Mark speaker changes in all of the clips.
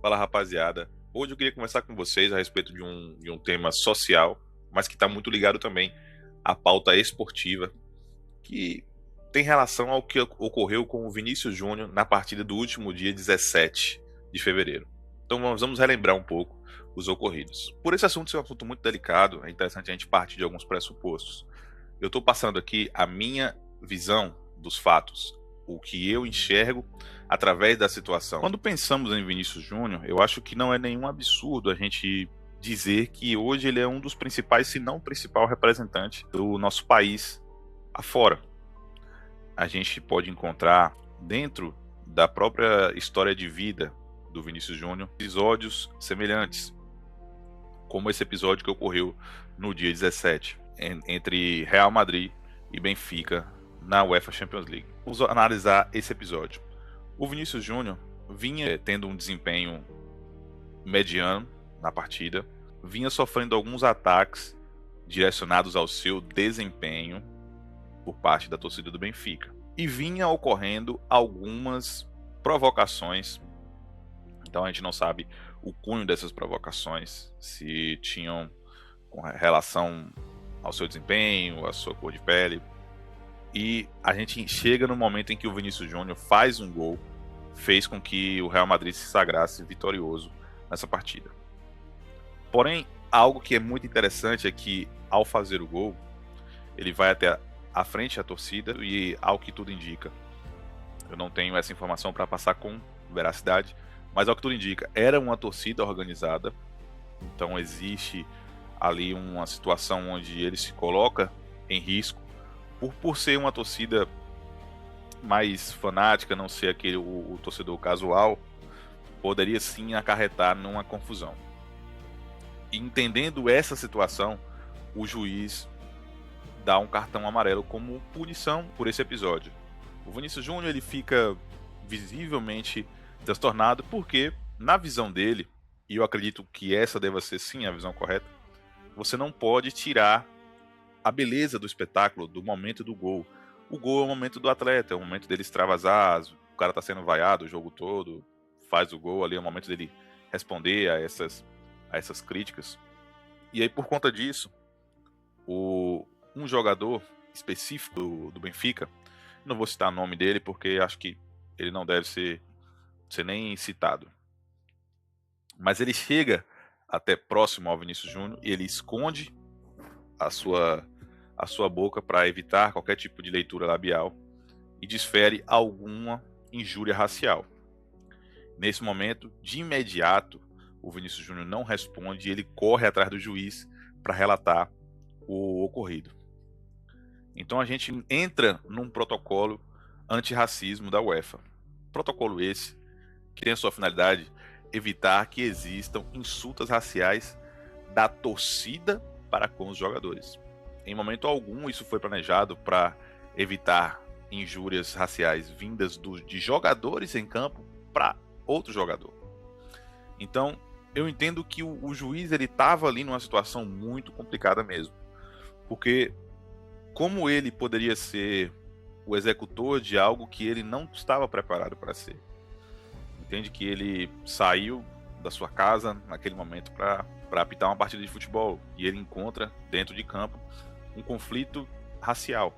Speaker 1: Fala, rapaziada. Hoje eu queria conversar com vocês a respeito de um tema social, mas que está muito ligado também à pauta esportiva, que tem relação ao que ocorreu com o Vinícius Júnior na partida do último dia 17 de fevereiro. Então vamos relembrar um pouco os ocorridos. Por esse assunto ser um assunto muito delicado, é interessante a gente partir de alguns pressupostos. Eu estou passando aqui a minha visão dos fatos, o que eu enxergo através da situação. Quando pensamos em Vinícius Júnior, eu acho que não é nenhum absurdo a gente dizer que hoje ele é um dos principais, se não o principal representante do nosso país afora. A gente pode encontrar dentro da própria história de vida do Vinícius Júnior episódios semelhantes, como esse episódio que ocorreu no dia 17 entre Real Madrid e Benfica na UEFA Champions League. Vamos analisar esse episódio. O Vinícius Júnior vinha tendo um desempenho mediano na partida, vinha sofrendo alguns ataques direcionados ao seu desempenho por parte da torcida do Benfica. E vinha ocorrendo algumas provocações. Então a gente não sabe o cunho dessas provocações, se tinham com relação ao seu desempenho, à sua cor de pele. E a gente chega no momento em que o Vinícius Júnior faz um gol, fez com que o Real Madrid se sagrasse vitorioso nessa partida. Porém, algo que é muito interessante é que, ao fazer o gol, ele vai até a frente da torcida e, ao que tudo indica, eu não tenho essa informação para passar com veracidade, mas ao que tudo indica, era uma torcida organizada, então existe ali uma situação onde ele se coloca em risco por ser uma torcida mais fanática, não ser aquele o torcedor casual, poderia sim acarretar numa confusão. E entendendo essa situação, o juiz dá um cartão amarelo como punição por esse episódio. O Vinícius Júnior ele fica visivelmente transtornado porque, na visão dele, e eu acredito que essa deva ser sim a visão correta, você não pode tirar a beleza do espetáculo do momento do gol. O gol é o momento do atleta, é o momento dele extravasar, o cara tá sendo vaiado o jogo todo, faz o gol ali, é o momento dele responder a essas críticas. E aí, por conta disso, um jogador específico do Benfica, não vou citar o nome dele porque acho que ele não deve ser nem citado, mas ele chega até próximo ao Vinícius Júnior e ele esconde a sua boca para evitar qualquer tipo de leitura labial e desfere alguma injúria racial. Nesse momento, de imediato, o Vinícius Júnior não responde e ele corre atrás do juiz para relatar o ocorrido. Então a gente entra num protocolo antirracismo da UEFA. Protocolo esse que tem a sua finalidade evitar que existam insultas raciais da torcida para com os jogadores. Em momento algum isso foi planejado para evitar injúrias raciais vindas de jogadores em campo para outro jogador. Então eu entendo que o juiz ele estava ali numa situação muito complicada mesmo, porque como ele poderia ser o executor de algo que ele não estava preparado para ser? Entende que ele saiu da sua casa naquele momento para apitar uma partida de futebol e ele encontra dentro de campo um conflito racial.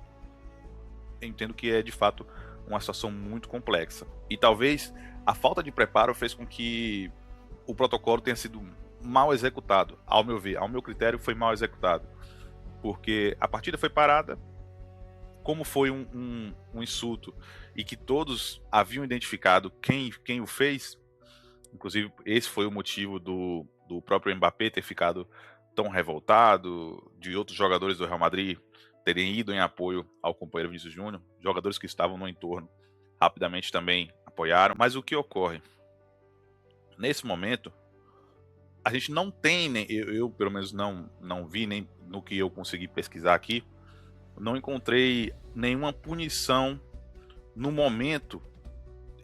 Speaker 1: Eu entendo que é de fato uma situação muito complexa e talvez a falta de preparo fez com que o protocolo tenha sido mal executado. Ao meu ver, ao meu critério, foi mal executado, porque a partida foi parada. Como foi um insulto e que todos haviam identificado quem o fez, inclusive esse foi o motivo do próprio Mbappé ter ficado tão revoltado, de outros jogadores do Real Madrid terem ido em apoio ao companheiro Vinícius Júnior, jogadores que estavam no entorno rapidamente também apoiaram. Mas o que ocorre? Nesse momento, a gente não tem, eu pelo menos não vi, nem no que eu consegui pesquisar aqui, não encontrei nenhuma punição no momento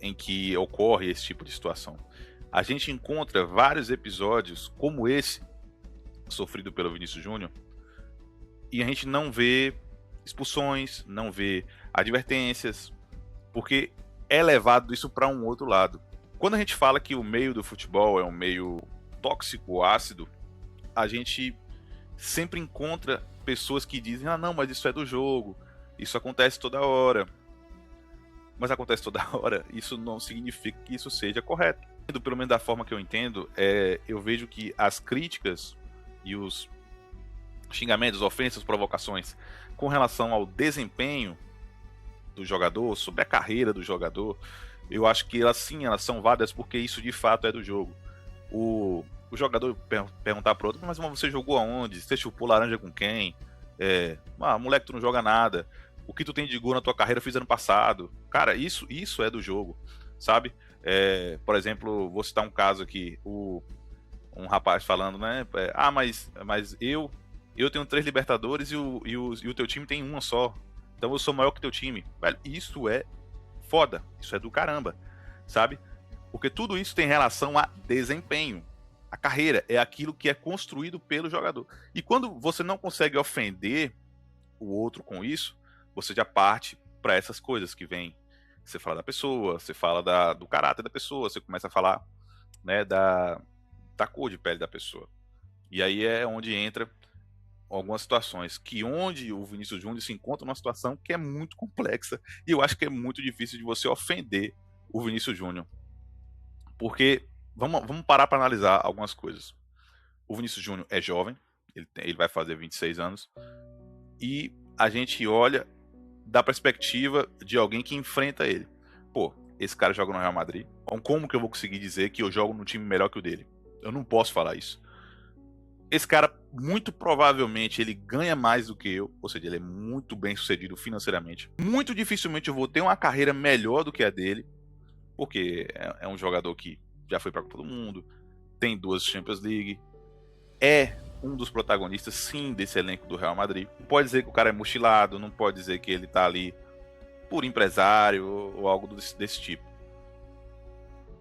Speaker 1: em que ocorre esse tipo de situação. A gente encontra vários episódios como esse, sofrido pelo Vinícius Júnior, e a gente não vê expulsões, não vê advertências, porque é levado isso para um outro lado. Quando a gente fala que o meio do futebol é um meio tóxico, ácido, a gente sempre encontra pessoas que dizem: ah, não, mas isso é do jogo, isso acontece toda hora. Mas acontece toda hora, isso não significa que isso seja correto. Pelo menos da forma que eu entendo, eu vejo que as críticas e os xingamentos, ofensas, provocações com relação ao desempenho do jogador, sobre a carreira do jogador, eu acho que elas sim, elas são válidas porque isso de fato é do jogo. O jogador perguntar para outro: mas você jogou aonde? Você chupou laranja com quem? Moleque, tu não joga nada. O que tu tem de gol na tua carreira fiz ano passado. Cara, isso é do jogo, sabe? Por exemplo, vou citar um caso aqui, um rapaz falando, né? Mas eu tenho 3 Libertadores e o teu time tem uma só. Então eu sou maior que teu time. Velho, isso é foda. Isso é do caramba, sabe? Porque tudo isso tem relação a desempenho. A carreira é aquilo que é construído pelo jogador. E quando você não consegue ofender o outro com isso, você já parte para essas coisas que vem. Você fala da pessoa, você fala do caráter da pessoa, você começa a falar, né, da cor de pele da pessoa. E aí é onde entra algumas situações que onde o Vinícius Júnior se encontra numa situação que é muito complexa e eu acho que é muito difícil de você ofender o Vinícius Júnior. Porque vamos parar para analisar algumas coisas. O Vinícius Júnior é jovem, ele vai fazer 26 anos, e a gente olha da perspectiva de alguém que enfrenta ele. Pô, esse cara joga no Real Madrid, então como que eu vou conseguir dizer que eu jogo num time melhor que o dele? Eu não posso falar isso. Esse cara, muito provavelmente, ele ganha mais do que eu, ou seja, ele é muito bem sucedido financeiramente. Muito dificilmente eu vou ter uma carreira melhor do que a dele, porque é um jogador que já foi para todo mundo, tem 2 Champions League, é um dos protagonistas, sim, desse elenco do Real Madrid. Não pode dizer que o cara é mochilado, não pode dizer que ele tá ali por empresário ou algo desse tipo.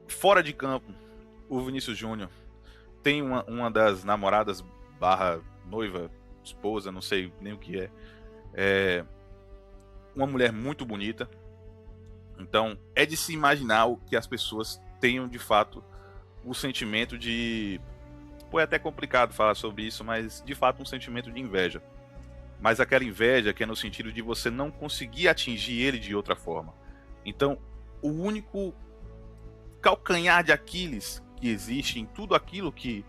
Speaker 1: Fora de campo, o Vinícius Júnior tem uma das namoradas barra noiva, esposa, não sei nem o que é uma mulher muito bonita. Então é de se imaginar o que as pessoas tenham de fato o sentimento de... Pô, é até complicado falar sobre isso, mas de fato um sentimento de inveja. Mas aquela inveja que é no sentido de você não conseguir atingir ele de outra forma. Então, o único calcanhar de Aquiles que existe em tudo aquilo que...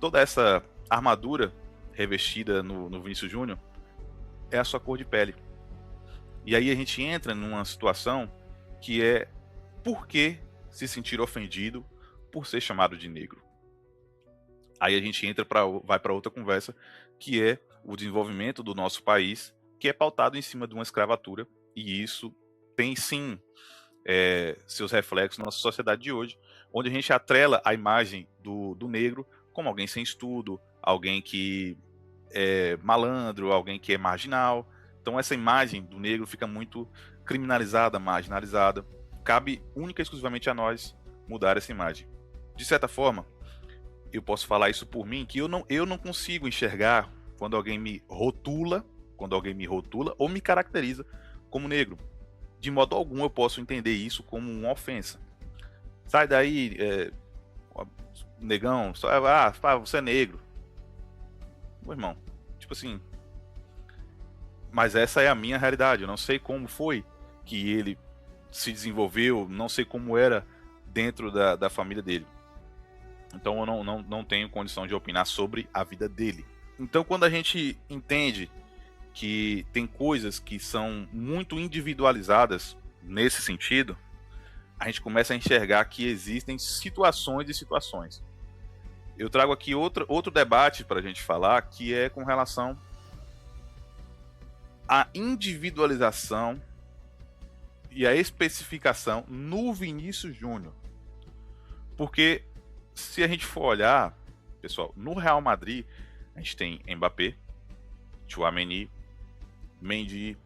Speaker 1: toda essa armadura revestida no Vinícius Júnior é a sua cor de pele. E aí a gente entra numa situação que é por que se sentir ofendido por ser chamado de negro. Aí a gente vai para outra conversa, que é o desenvolvimento do nosso país, que é pautado em cima de uma escravatura, e isso tem sim seus reflexos na nossa sociedade de hoje, onde a gente atrela a imagem do negro como alguém sem estudo, alguém que é malandro, alguém que é marginal. Então essa imagem do negro fica muito criminalizada, marginalizada. Cabe única e exclusivamente a nós mudar essa imagem. De certa forma, eu posso falar isso por mim, que eu não consigo enxergar quando alguém me rotula ou me caracteriza como negro. De modo algum eu posso entender isso como uma ofensa. Sai daí, negão, você é negro. Meu irmão, tipo assim... Mas essa é a minha realidade, eu não sei como foi que ele se desenvolveu, não sei como era dentro da família dele. Então eu não tenho condição de opinar sobre a vida dele. Então quando a gente entende que tem coisas que são muito individualizadas nesse sentido, a gente começa a enxergar que existem situações e situações. Eu trago aqui outro debate para a gente falar, que é com relação à individualização e a especificação no Vinícius Júnior. Porque se a gente for olhar, pessoal, no Real Madrid, a gente tem Mbappé, Tchouaméni, Mendy,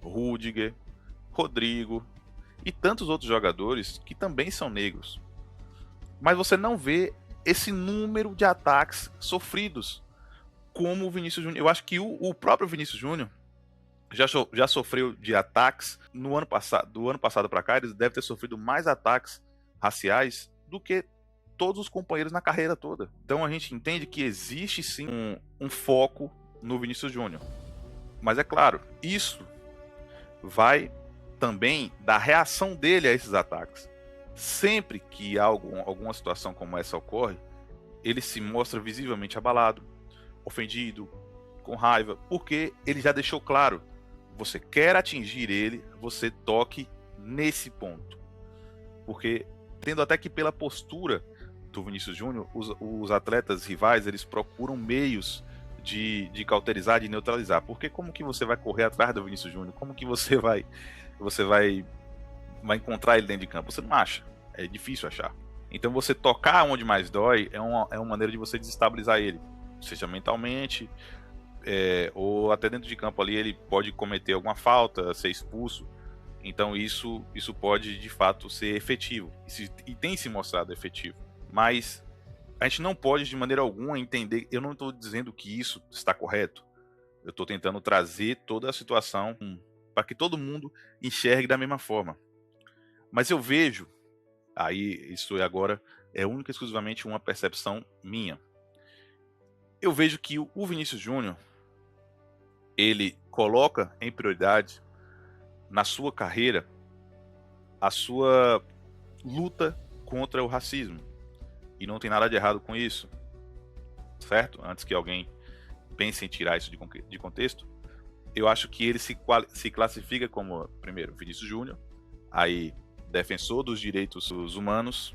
Speaker 1: Rudiger, Rodrigo e tantos outros jogadores que também são negros. Mas você não vê esse número de ataques sofridos como o Vinícius Júnior. Eu acho que o próprio Vinícius Júnior já sofreu de ataques no ano passado. Do ano passado para cá, ele deve ter sofrido mais ataques raciais do que todos os companheiros na carreira toda. Então a gente entende que existe sim um foco no Vinícius Júnior. Mas é claro, isso vai também da reação dele a esses ataques. Sempre que alguma situação como essa ocorre, ele se mostra visivelmente abalado, ofendido, com raiva, porque ele já deixou claro: você quer atingir ele, você toque nesse ponto. Porque, tendo até que pela postura do Vinícius Júnior, os atletas rivais, eles procuram meios de cauterizar, de neutralizar. Porque como que você vai correr atrás do Vinícius Júnior? Como que você vai encontrar ele dentro de campo? Você não acha. É difícil achar. Então você tocar onde mais dói é uma maneira de você desestabilizar ele. Seja mentalmente, ou até dentro de campo ali ele pode cometer alguma falta, ser expulso. Então isso pode de fato ser efetivo. E tem se mostrado efetivo. Mas a gente não pode de maneira alguma entender. Eu não estou dizendo que isso está correto. Eu estou tentando trazer toda a situação para que todo mundo enxergue da mesma forma. Mas eu vejo, aí isso agora é única e exclusivamente uma percepção minha. Eu vejo que o Vinícius Júnior, ele coloca em prioridade na sua carreira a sua luta contra o racismo. E não tem nada de errado com isso, certo? Antes que alguém pense em tirar isso de contexto, eu acho que ele se classifica como, primeiro, Vinícius Júnior, aí defensor dos direitos humanos,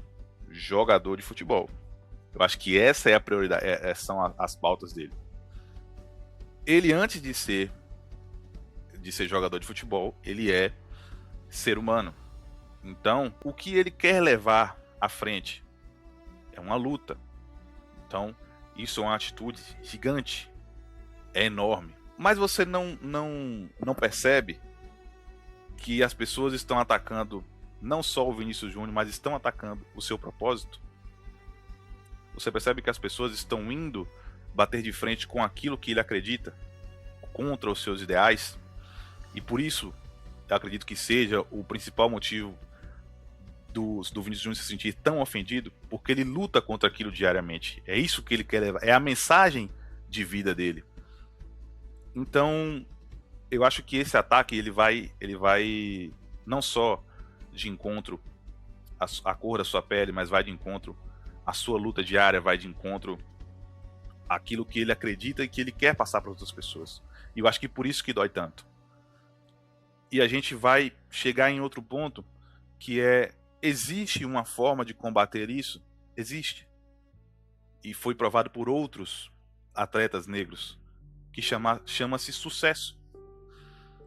Speaker 1: jogador de futebol. Eu acho que essa é a prioridade, são as pautas dele. Ele, antes de ser jogador de futebol, ele é ser humano. Então, o que ele quer levar à frente é uma luta. Então, isso é uma atitude gigante, é enorme. Mas você não percebe que as pessoas estão atacando não só o Vinícius Júnior, mas estão atacando o seu propósito? Você percebe que as pessoas estão indo bater de frente com aquilo que ele acredita, contra os seus ideais? E por isso, eu acredito que seja o principal motivo do Vinícius Júnior se sentir tão ofendido, porque ele luta contra aquilo diariamente. É isso que ele quer levar, é a mensagem de vida dele. Então, eu acho que esse ataque ele vai não só de encontro à cor da sua pele, mas vai de encontro à sua luta diária, vai de encontro àquilo que ele acredita e que ele quer passar para outras pessoas. E eu acho que por isso que dói tanto. E a gente vai chegar em outro ponto, que é: existe uma forma de combater isso? Existe. E foi provado por outros atletas negros, que chama-se sucesso.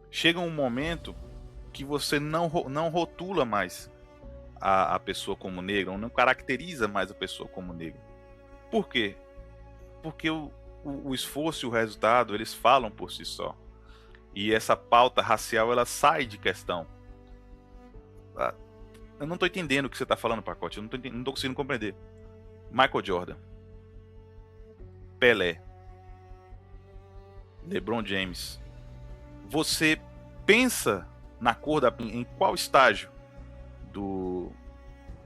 Speaker 1: Chega um momento que você não rotula mais a pessoa como negra, ou não caracteriza mais a pessoa como negra. Por quê? Porque o esforço e o resultado, eles falam por si só. E essa pauta racial, ela sai de questão. Eu não estou entendendo o que você está falando, Pacote. Eu não estou conseguindo compreender. Michael Jordan, Pelé, LeBron James. Você pensa na cor em qual estágio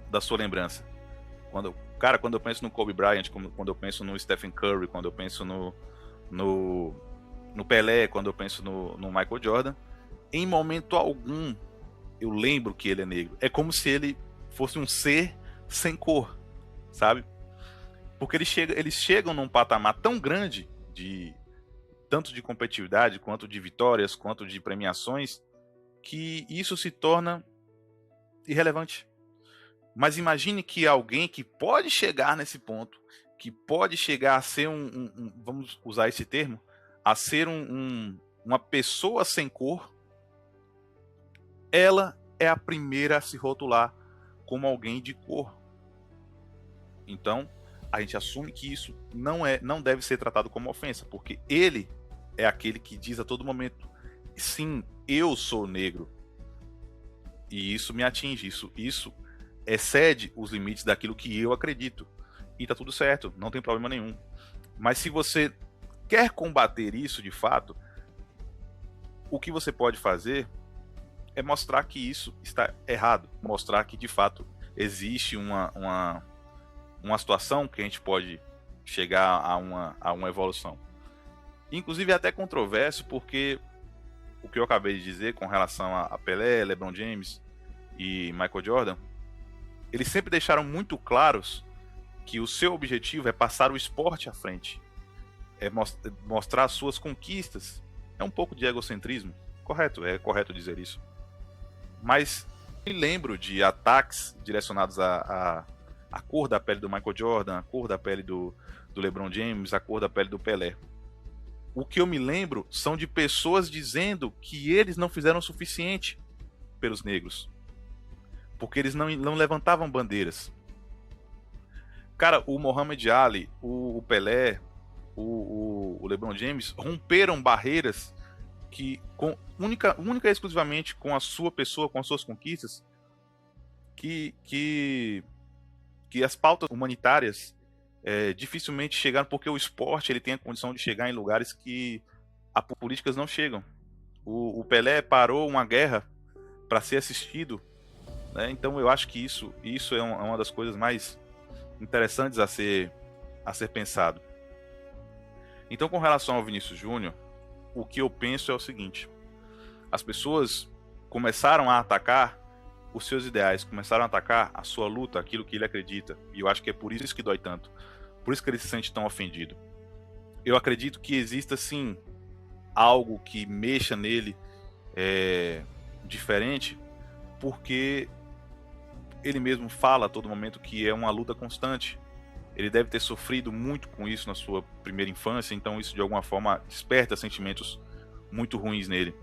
Speaker 1: da sua lembrança? Quando eu penso no Kobe Bryant, quando eu penso no Stephen Curry, quando eu penso no Pelé, quando eu penso no Michael Jordan, em momento algum eu lembro que ele é negro. É como se ele fosse um ser sem cor, sabe? Porque eles chegam num patamar tão grande, tanto de competitividade, quanto de vitórias, quanto de premiações, que isso se torna irrelevante. Mas imagine que alguém que pode chegar nesse ponto, que pode chegar a ser vamos usar esse termo, a ser uma pessoa sem cor, ela é a primeira a se rotular como alguém de cor. Então, a gente assume que isso não deve ser tratado como ofensa, porque ele é aquele que diz a todo momento: sim, eu sou negro. E isso me atinge, isso excede os limites daquilo que eu acredito. E tá tudo certo, não tem problema nenhum. Mas se você quer combater isso de fato, o que você pode fazer é mostrar que isso está errado, mostrar que de fato existe uma situação que a gente pode chegar a uma evolução. Inclusive é até controverso, porque o que eu acabei de dizer com relação a Pelé, LeBron James e Michael Jordan, eles sempre deixaram muito claros que o seu objetivo é passar o esporte à frente, é mostrar as suas conquistas. É um pouco de egocentrismo, correto, é correto dizer isso. Mas me lembro de ataques direcionados à cor da pele do Michael Jordan, a cor da pele do LeBron James, a cor da pele do Pelé. O que eu me lembro são de pessoas dizendo que eles não fizeram o suficiente pelos negros, porque eles não levantavam bandeiras. Cara, o Muhammad Ali, o Pelé, o LeBron James romperam barreiras que, única e exclusivamente com a sua pessoa, com as suas conquistas, que as pautas humanitárias dificilmente chegaram, porque o esporte ele tem a condição de chegar em lugares que as políticas não chegam. O Pelé parou uma guerra para ser assistido, né? Então eu acho que isso é uma das coisas mais interessantes a ser pensado. Então, com relação ao Vinícius Júnior, o que eu penso é o seguinte: as pessoas começaram a atacar os seus ideais, começaram a atacar a sua luta, aquilo que ele acredita, e eu acho que é por isso que dói tanto, por isso que ele se sente tão ofendido. Eu acredito que exista sim algo que mexa nele diferente, porque ele mesmo fala a todo momento que é uma luta constante. Ele deve ter sofrido muito com isso na sua primeira infância, então isso de alguma forma desperta sentimentos muito ruins nele.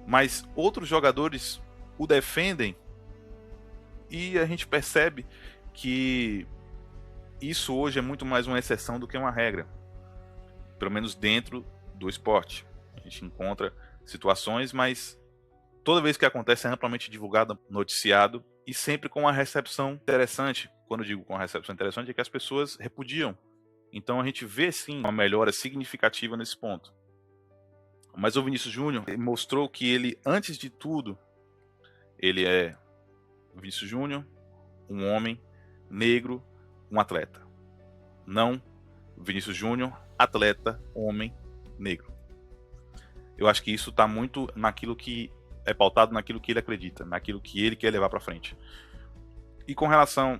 Speaker 1: Mas outros jogadores o defendem e a gente percebe que isso hoje é muito mais uma exceção do que uma regra, pelo menos dentro do esporte. A gente encontra situações, mas toda vez que acontece é amplamente divulgado, noticiado e sempre com uma recepção interessante. Quando eu digo com uma recepção interessante, é que as pessoas repudiam. Então a gente vê sim uma melhora significativa nesse ponto. Mas o Vinícius Júnior mostrou que ele, antes de tudo, ele é Vinícius Júnior, um homem negro, um atleta. Não Vinícius Júnior, atleta, homem, negro. Eu acho que isso está muito naquilo que é pautado, naquilo que ele acredita, naquilo que ele quer levar para frente. E com relação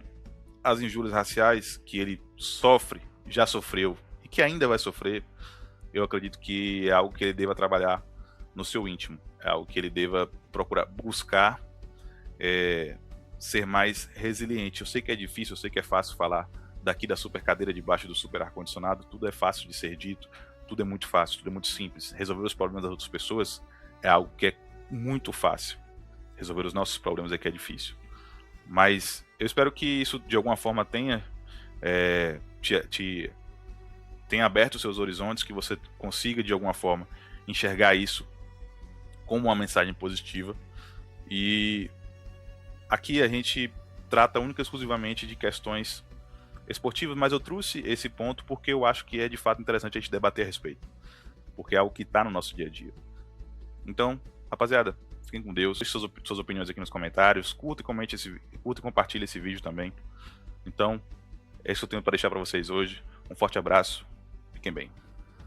Speaker 1: às injúrias raciais que ele sofre, já sofreu e que ainda vai sofrer, eu acredito que é algo que ele deva trabalhar no seu íntimo, é algo que ele deva procurar buscar ser mais resiliente. Eu sei que é difícil, eu sei que é fácil falar daqui da super cadeira debaixo do super ar-condicionado, tudo é fácil de ser dito, tudo é muito fácil, tudo é muito simples. Resolver os problemas das outras pessoas é algo que é muito fácil. Resolver os nossos problemas é que é difícil. Mas eu espero que isso de alguma forma tenha tenha aberto os seus horizontes, que você consiga de alguma forma enxergar isso como uma mensagem positiva. E aqui a gente trata única e exclusivamente de questões esportivas, mas eu trouxe esse ponto porque eu acho que é de fato interessante a gente debater a respeito, porque é algo que está no nosso dia a dia. Então, rapaziada, fiquem com Deus, deixe suas opiniões aqui nos comentários, curta e compartilhe esse vídeo também. Então, é isso que eu tenho para deixar para vocês hoje. Um forte abraço, fiquem bem.